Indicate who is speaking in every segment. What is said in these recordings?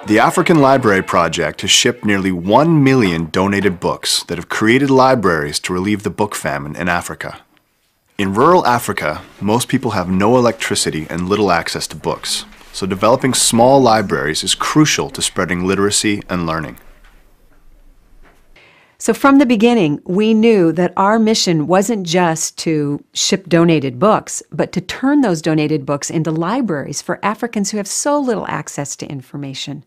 Speaker 1: The African Library Project has shipped nearly 1 million donated books that have created libraries to relieve the book famine in Africa. In rural Africa, most people have no electricity and little access to books, so developing small libraries is crucial to spreading literacy and learning.
Speaker 2: So from the beginning, we knew that our mission wasn't just to ship donated books, but to turn those donated books into libraries for Africans who have so little access to information.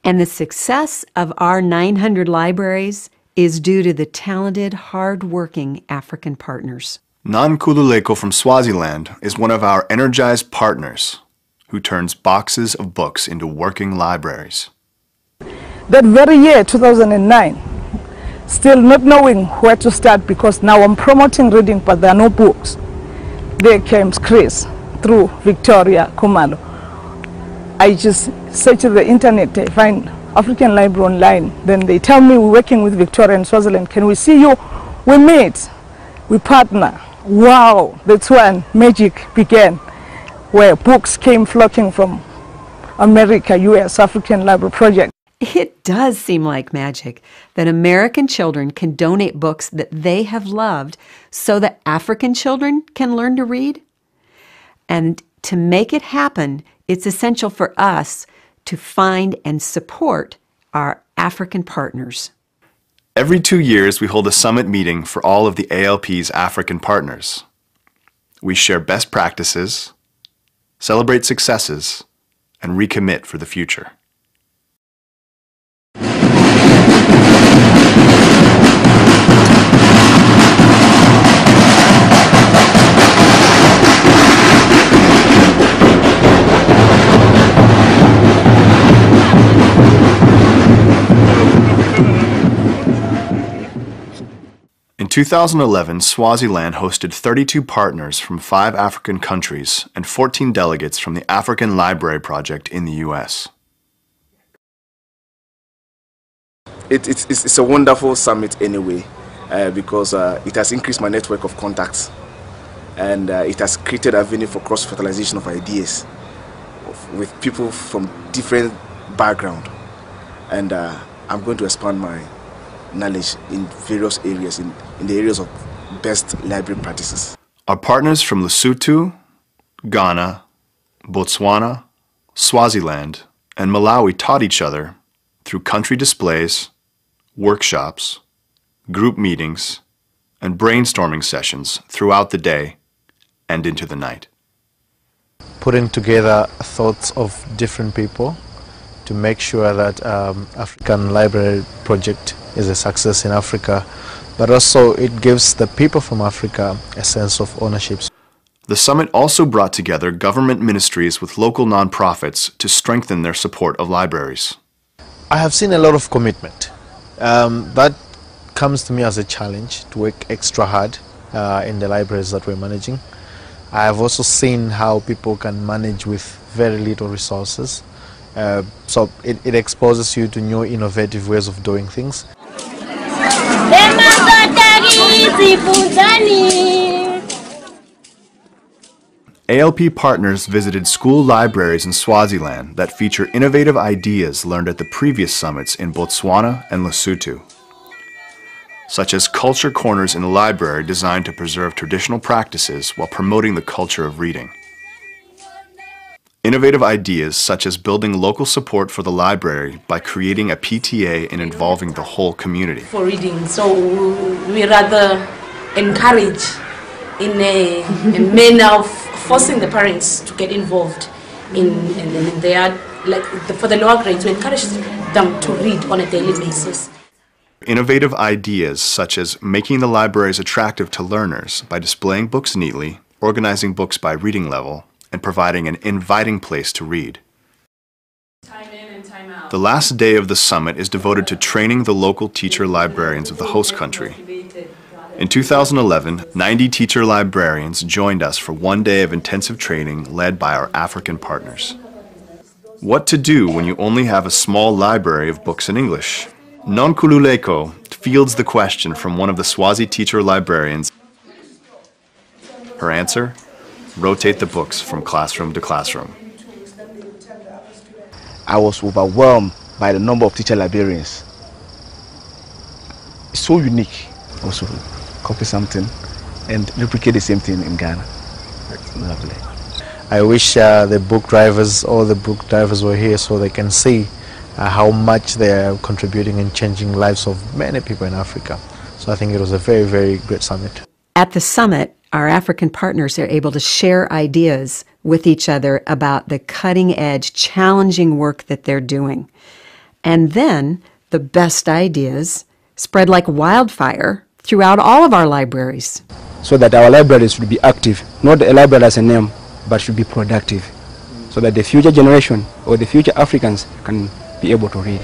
Speaker 2: And the success of our 900 libraries is due to the talented, hard-working African partners.
Speaker 1: Nkululeko from Swaziland is one of our energized partners who turns boxes of books into working libraries.
Speaker 3: That very year, 2009, still not knowing where to start because now I'm promoting reading but there are no books. There came Chris through Victoria Kumalo. I just search the internet, I find African Library online. Then they tell me we're working with Victoria and Swaziland. Can we see you? We meet, we partner. Wow, that's when magic began, where books came flocking from America, US, African Library Project.
Speaker 2: It does seem like magic that American children can donate books that they have loved so that African children can learn to read. And to make it happen, it's essential for us to find and support our African partners.
Speaker 1: Every 2 years, we hold a summit meeting for all of the ALP's African partners. We share best practices, celebrate successes, and recommit for the future. In 2011, Swaziland hosted 32 partners from 5 African countries and 14 delegates from the African Library Project in the US.
Speaker 4: It's a wonderful summit anyway, because it has increased my network of contacts, and it has created a venue for cross-fertilization of ideas with people from different backgrounds. And I'm going to expand my knowledge in various areas, in the areas of best library practices.
Speaker 1: Our partners from Lesotho, Ghana, Botswana, Swaziland, and Malawi taught each other through country displays, workshops, group meetings, and brainstorming sessions throughout the day and into the night.
Speaker 5: Putting together thoughts of different people to make sure that African Library Project is a success in Africa, but also it gives the people from Africa a sense of ownership.
Speaker 1: The summit also brought together government ministries with local nonprofits to strengthen their support of libraries.
Speaker 5: I have seen a lot of commitment. That comes to me as a challenge to work extra hard in the libraries that we're managing. I have also seen how people can manage with very little resources. So it exposes you to new innovative ways of doing things.
Speaker 1: ALP partners visited school libraries in Swaziland that feature innovative ideas learned at the previous summits in Botswana and Lesotho, such as culture corners in the library designed to preserve traditional practices while promoting the culture of reading. Innovative ideas such as building local support for the library by creating a PTA and involving the whole community.
Speaker 6: For reading, so we rather encourage in a manner of forcing the parents to get involved in their, like for the lower grades, to encourage them to read on a daily basis.
Speaker 1: Innovative ideas such as making the libraries attractive to learners by displaying books neatly, organizing books by reading level, and providing an inviting place to read.
Speaker 6: Time in and time out.
Speaker 1: The last day of the summit is devoted to training the local teacher librarians of the host country. In 2011, 90 teacher librarians joined us for 1 day of intensive training led by our African partners. What to do when you only have a small library of books in English? Nkululeko fields the question from one of the Swazi teacher librarians. Her answer? Rotate the books from classroom to classroom.
Speaker 4: I was overwhelmed by the number of teacher librarians. It's so unique. Also, copy something and replicate the same thing in Ghana. That's lovely.
Speaker 5: I wish the book drivers, all the book drivers were here so they can see how much they are contributing and changing lives of many people in Africa. So I think it was a very, very great summit.
Speaker 2: At the summit, our African partners are able to share ideas with each other about the cutting-edge, challenging work that they're doing. And then the best ideas spread like wildfire throughout all of our libraries.
Speaker 7: So that our libraries should be active, not a library as a name, but should be productive, so that the future generation or the future Africans can be able to read.